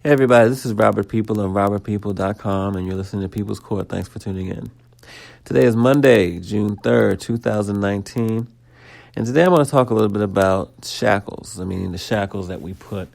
Hey everybody, this is Robert People on robertpeople.com, and you're listening to People's Court. Thanks for tuning in. Today is Monday, June 3rd, 2019, and today I'm going to talk a little bit about shackles. I mean, the shackles that we put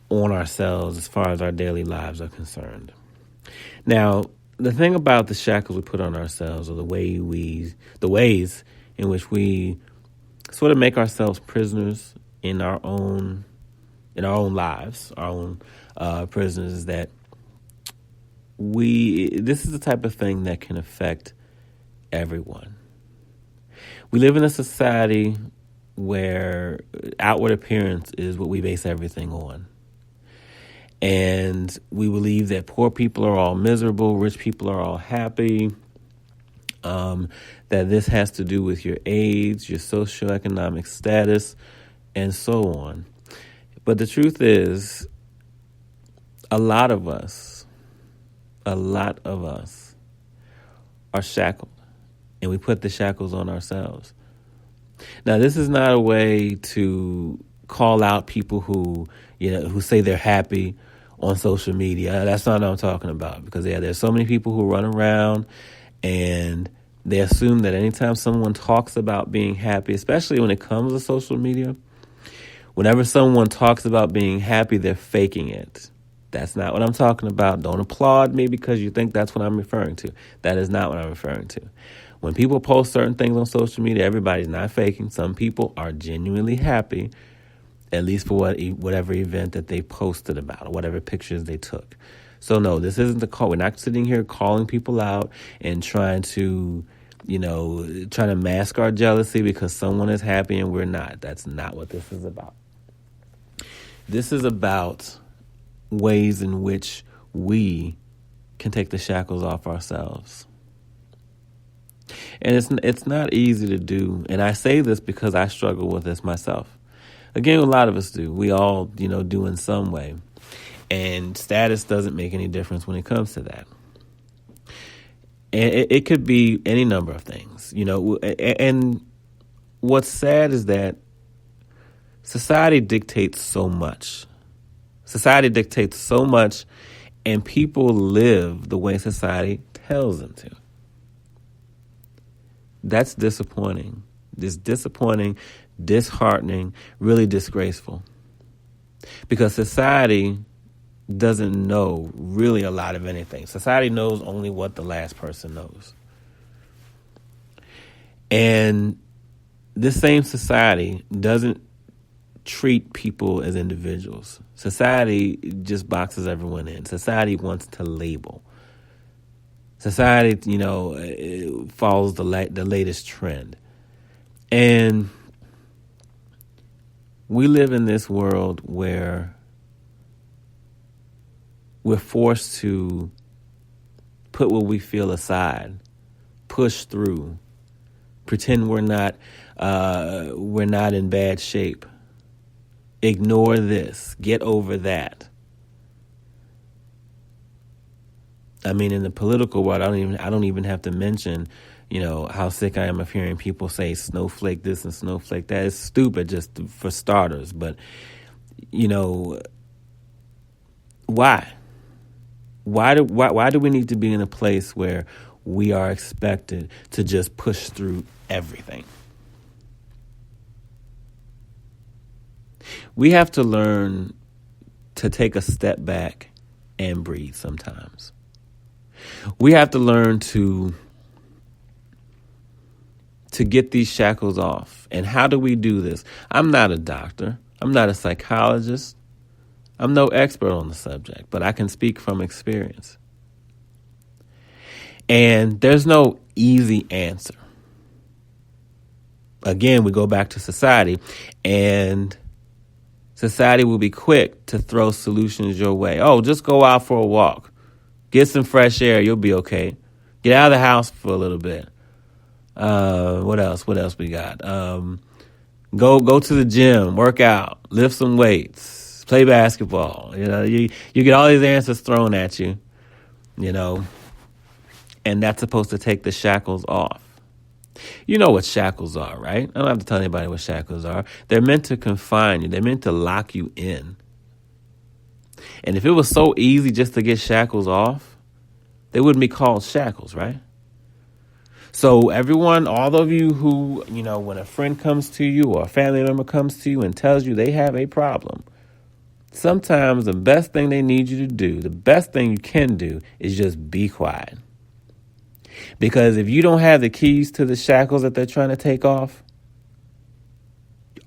on ourselves as far as our daily lives are concerned. Now, the thing about the shackles we put on ourselves, or the ways in which we sort of make ourselves prisoners in our own lives, our own prisoners, is that this is the type of thing that can affect everyone. We live in a society where outward appearance is what we base everything on. And we believe that poor people are all miserable, rich people are all happy, that this has to do with your age, your socioeconomic status, and so on. But the truth is, a lot of us are shackled, and we put the shackles on ourselves. Now, this is not a way to call out people who say they're happy on social media. That's not what I'm talking about, because there's so many people who run around and they assume that anytime someone talks about being happy, especially when it comes to social media, whenever someone talks about being happy, they're faking it. That's not what I'm talking about. Don't applaud me because you think that's what I'm referring to. That is not what I'm referring to. When people post certain things on social media, everybody's not faking. Some people are genuinely happy, at least for whatever event that they posted about or whatever pictures they took. So no, this isn't the call. We're not sitting here calling people out and trying to mask our jealousy because someone is happy and we're not. That's not what this is about. This is about ways in which we can take the shackles off ourselves. And it's not easy to do. And I say this because I struggle with this myself. Again, a lot of us do. We all, do in some way. And status doesn't make any difference when it comes to that. And it could be any number of things, And what's sad is that society dictates so much. And people live the way society tells them to. That's disappointing. It's disappointing, disheartening, really disgraceful. Because society doesn't know really a lot of anything. Society knows only what the last person knows. And this same society doesn't treat people as individuals. Society just boxes everyone in. Society wants to label. Society, follows the latest trend. And we live in this world where we're forced to put what we feel aside, push through, pretend we're not in bad shape. Ignore this. Get over that. I mean, in the political world, I don't even have to mention, how sick I am of hearing people say snowflake this and snowflake that. It's stupid, just for starters. But, why? Why do we need to be in a place where we are expected to just push through everything? We have to learn to take a step back and breathe sometimes. We have to learn to get these shackles off. And how do we do this? I'm not a doctor. I'm not a psychologist. I'm no expert on the subject, but I can speak from experience. And there's no easy answer. Again, we go back to society, and society will be quick to throw solutions your way. Oh, just go out for a walk. Get some fresh air. You'll be okay. Get out of the house for a little bit. What else? What else we got? Go to the gym, work out, lift some weights, play basketball. You get all these answers thrown at you, and that's supposed to take the shackles off. You know what shackles are, right? I don't have to tell anybody what shackles are. They're meant to confine you. They're meant to lock you in. And if it was so easy just to get shackles off, they wouldn't be called shackles, right? So everyone, all of you who, when a friend comes to you or a family member comes to you and tells you they have a problem, sometimes the best thing they need you to do, the best thing you can do, is just be quiet. Because if you don't have the keys to the shackles that they're trying to take off,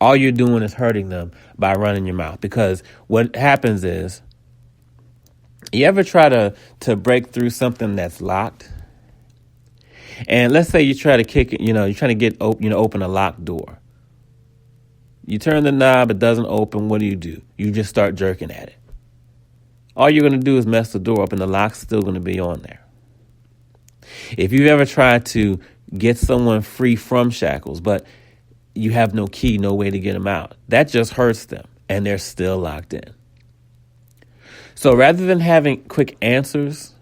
all you're doing is hurting them by running your mouth. Because what happens is, you ever try to break through something that's locked? And let's say you try to kick it, you're trying to open a locked door. You turn the knob, it doesn't open. What do? You just start jerking at it. All you're going to do is mess the door up, and the lock's still going to be on there. If you've ever tried to get someone free from shackles, but you have no key, no way to get them out, that just hurts them, and they're still locked in. So rather than having quick answers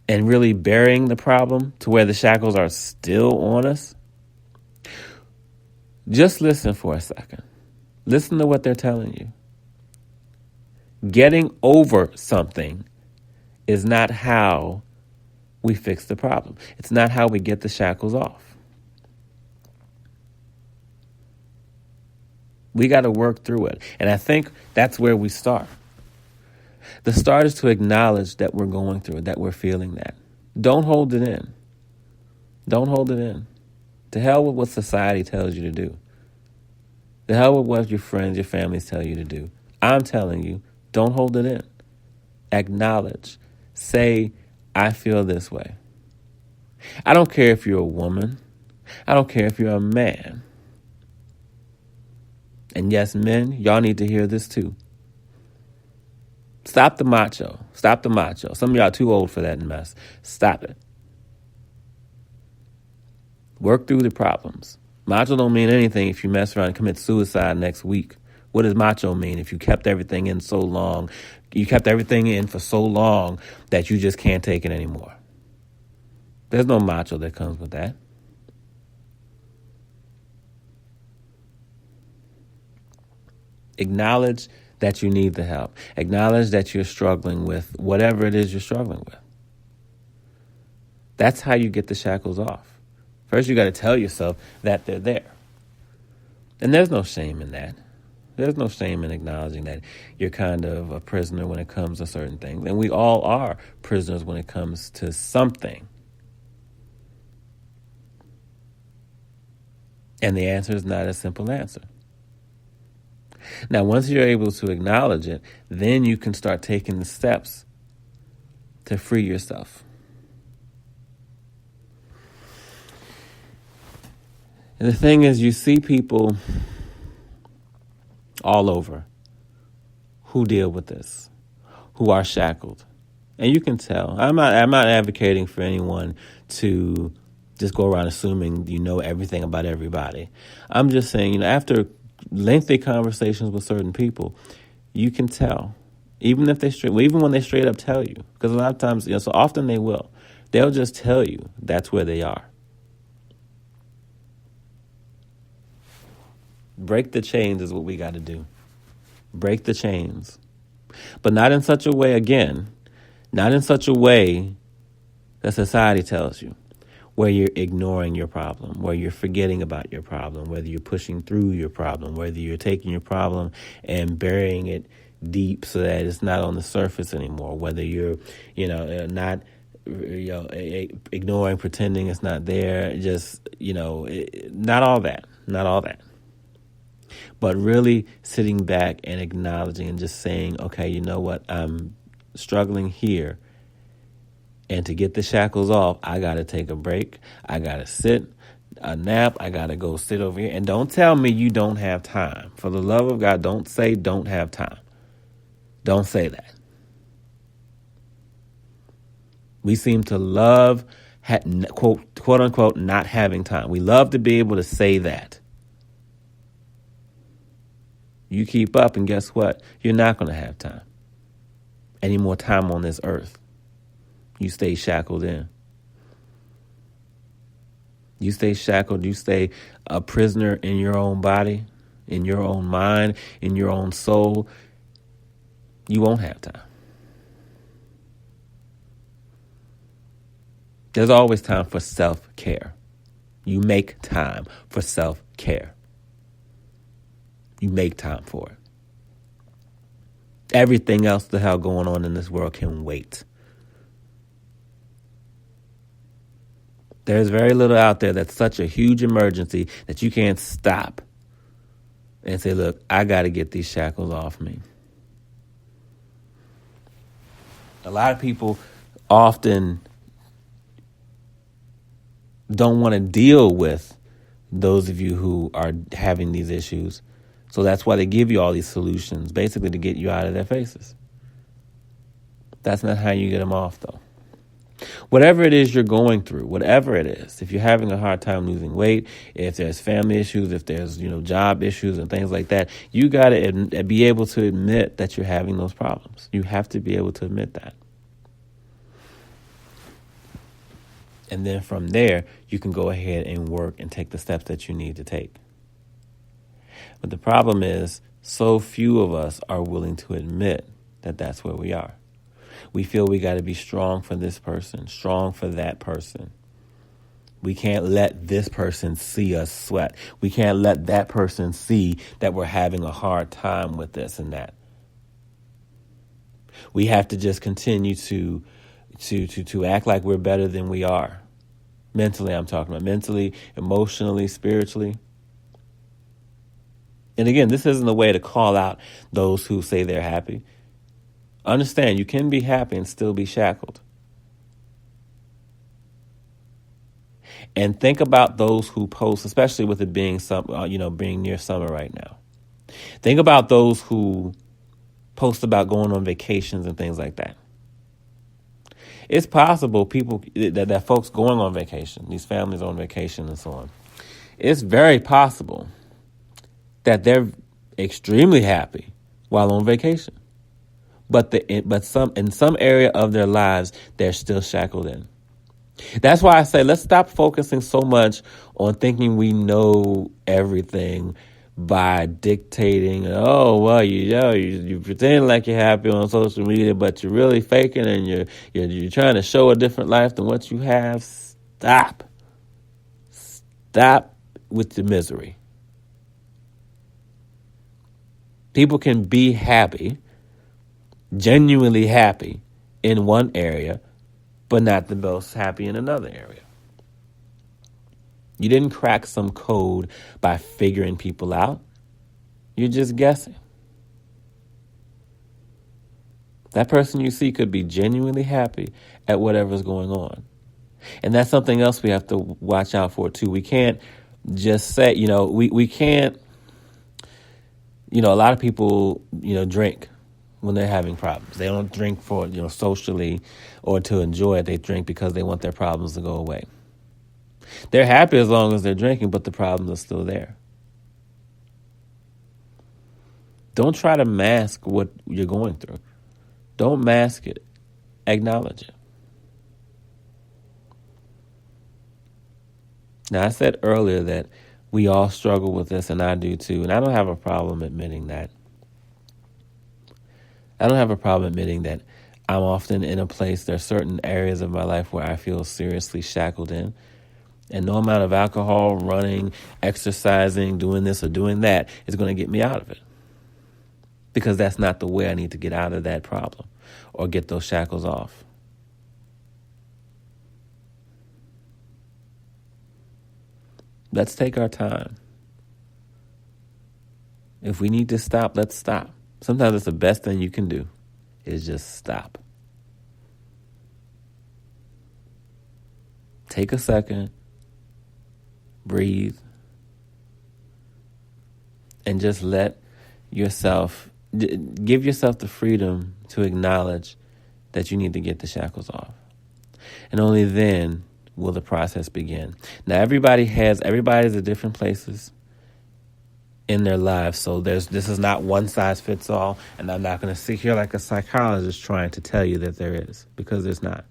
and really burying the problem to where the shackles are still on us, just listen for a second. Listen to what they're telling you. Getting over something is not how we fix the problem. It's not how we get the shackles off. We got to work through it. And I think that's where we start. The start is to acknowledge that we're going through it, that we're feeling that. Don't hold it in. Don't hold it in. To hell with what society tells you to do. To hell with what your friends, your families tell you to do. I'm telling you, don't hold it in. Acknowledge. Say, I feel this way. I don't care if you're a woman. I don't care if you're a man. And yes, men, y'all need to hear this too. Stop the macho. Stop the macho. Some of y'all too old for that mess. Stop it. Work through the problems. Macho don't mean anything if you mess around and commit suicide next week. What does macho mean? If you kept everything in so long, you kept everything in for so long that you just can't take it anymore. There's no macho that comes with that. Acknowledge that you need the help. Acknowledge that you're struggling with whatever it is you're struggling with. That's how you get the shackles off. First, you got to tell yourself that they're there. And there's no shame in that. There's no shame in acknowledging that you're kind of a prisoner when it comes to certain things. And we all are prisoners when it comes to something. And the answer is not a simple answer. Now, once you're able to acknowledge it, then you can start taking the steps to free yourself. And the thing is, you see people all over who deal with this, who are shackled. And you can tell. I'm not advocating for anyone to just go around assuming you know everything about everybody. I'm just saying, after lengthy conversations with certain people, you can tell, even when they straight up tell you, because a lot of times, so often they'll just tell you that's where they are. Break the chains is what we got to do. Break the chains, but not in such a way that society tells you, where you're ignoring your problem, where you're forgetting about your problem, whether you're pushing through your problem, whether you're taking your problem and burying it deep so that it's not on the surface anymore, whether you're, not, ignoring, pretending it's not there, just, not all that, but really sitting back and acknowledging and just saying, okay, you know what, I'm struggling here. And to get the shackles off, I got to take a break. I got to sit, a nap. I got to go sit over here. And don't tell me you don't have time. For the love of God, don't say don't have time. Don't say that. We seem to love, quote unquote, not having time. We love to be able to say that. You keep up and guess what? You're not going to have time. Any more time on this earth. You stay shackled in. You stay shackled. You stay a prisoner in your own body, in your own mind, in your own soul. you won't have time. There's always time for self-care. You make time for self-care. You make time for it. Everything else the hell going on in this world can wait. There's very little out there that's such a huge emergency that you can't stop and say, look, I got to get these shackles off me. A lot of people often don't want to deal with those of you who are having these issues. So that's why they give you all these solutions, basically to get you out of their faces. That's not how you get them off, though. Whatever it is you're going through, whatever it is, if you're having a hard time losing weight, if there's family issues, if there's, job issues and things like that, you got to be able to admit that you're having those problems. You have to be able to admit that. And then from there, you can go ahead and work and take the steps that you need to take. But the problem is, so few of us are willing to admit that that's where we are. We feel we got to be strong for this person, strong for that person. We can't let this person see us sweat. We can't let that person see that we're having a hard time with this and that. We have to just continue to act like we're better than we are. Mentally, I'm talking about mentally, emotionally, spiritually. And again, this isn't a way to call out those who say they're happy. Understand, you can be happy and still be shackled. And think about those who post, especially with it being being near summer right now. Think about those who post about going on vacations and things like that. It's possible that folks going on vacation, these families on vacation and so on, it's very possible that they're extremely happy while on vacation. But in some area of their lives, they're still shackled in. That's why I say let's stop focusing so much on thinking we know everything by dictating. Oh, well, you pretend like you're happy on social media, but you're really faking and you're trying to show a different life than what you have. Stop with the misery. People can be happy, genuinely happy in one area, but not the most happy in another area. You didn't crack some code by figuring people out. You're just guessing. That person you see could be genuinely happy at whatever's going on. And that's something else we have to watch out for, too. We can't just say, we can't, a lot of people, drink when they're having problems. They don't drink for, socially or to enjoy it. They drink because they want their problems to go away. They're happy as long as they're drinking, but the problems are still there. Don't try to mask what you're going through. Don't mask it. Acknowledge it. Now, I said earlier that we all struggle with this, and I do too, and I don't have a problem admitting that. I don't have a problem admitting that I'm often in a place, there are certain areas of my life where I feel seriously shackled in. And no amount of alcohol, running, exercising, doing this or doing that is going to get me out of it. Because that's not the way I need to get out of that problem or get those shackles off. Let's take our time. If we need to stop, let's stop. Sometimes it's the best thing you can do is just stop. Take a second. Breathe. And just give yourself the freedom to acknowledge that you need to get the shackles off. And only then will the process begin. Now, everybody's at different places in their lives, so this is not one size fits all, and I'm not going to sit here like a psychologist trying to tell you that there is, because there's not.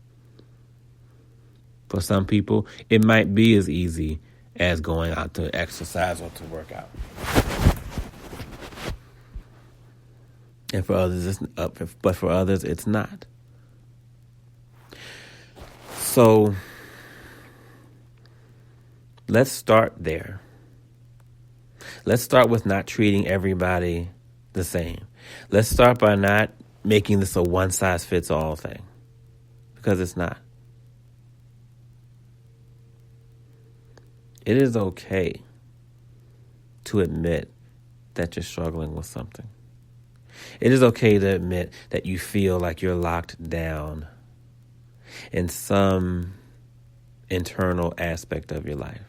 For some people, it might be as easy as going out to exercise or to work out. And for others, but for others, it's not. So let's start there. Let's start with not treating everybody the same. Let's start by not making this a one-size-fits-all thing, because it's not. It is okay to admit that you're struggling with something. It is okay to admit that you feel like you're locked down in some internal aspect of your life.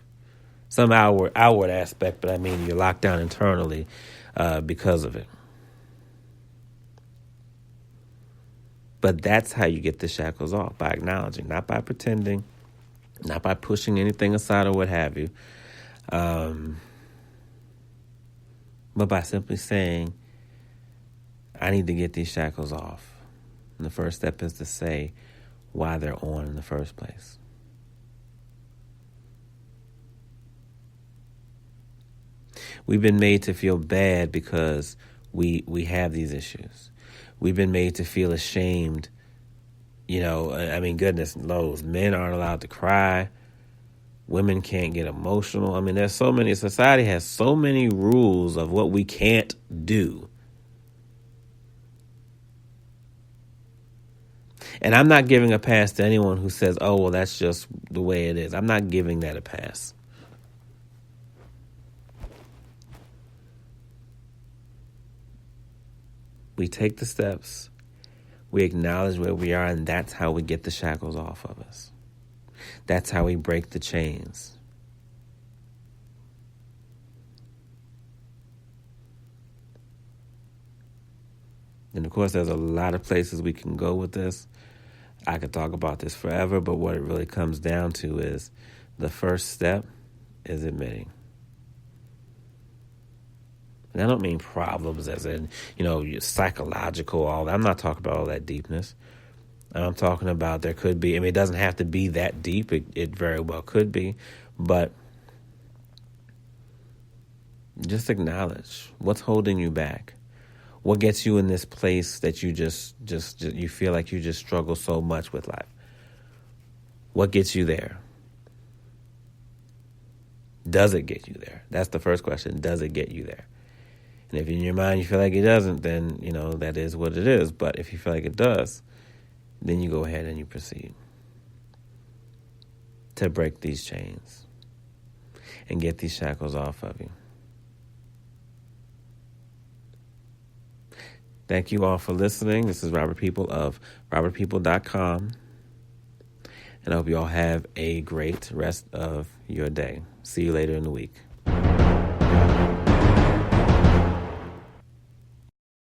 Some outward aspect, but I mean you're locked down internally because of it. But that's how you get the shackles off, by acknowledging, not by pretending, not by pushing anything aside or what have you, but by simply saying, I need to get these shackles off. And the first step is to say why they're on in the first place. We've been made to feel bad because we have these issues. We've been made to feel ashamed. Goodness knows, men aren't allowed to cry. Women can't get emotional. There's so many, society has so many rules of what we can't do. And I'm not giving a pass to anyone who says, oh, well, that's just the way it is. I'm not giving that a pass. We take the steps, we acknowledge where we are, and that's how we get the shackles off of us. That's how we break the chains. And of course, there's a lot of places we can go with this. I could talk about this forever, but what it really comes down to is the first step is admitting. And I don't mean problems as in, psychological, all that. I'm not talking about all that deepness. I'm talking about there could be, it doesn't have to be that deep. It very well could be. But just acknowledge what's holding you back. What gets you in this place that you just you feel like you just struggle so much with life? What gets you there? Does it get you there? That's the first question. Does it get you there? And if in your mind you feel like it doesn't, then, that is what it is. But if you feel like it does, then you go ahead and you proceed to break these chains and get these shackles off of you. Thank you all for listening. This is Robert People of robertpeople.com. And I hope you all have a great rest of your day. See you later in the week.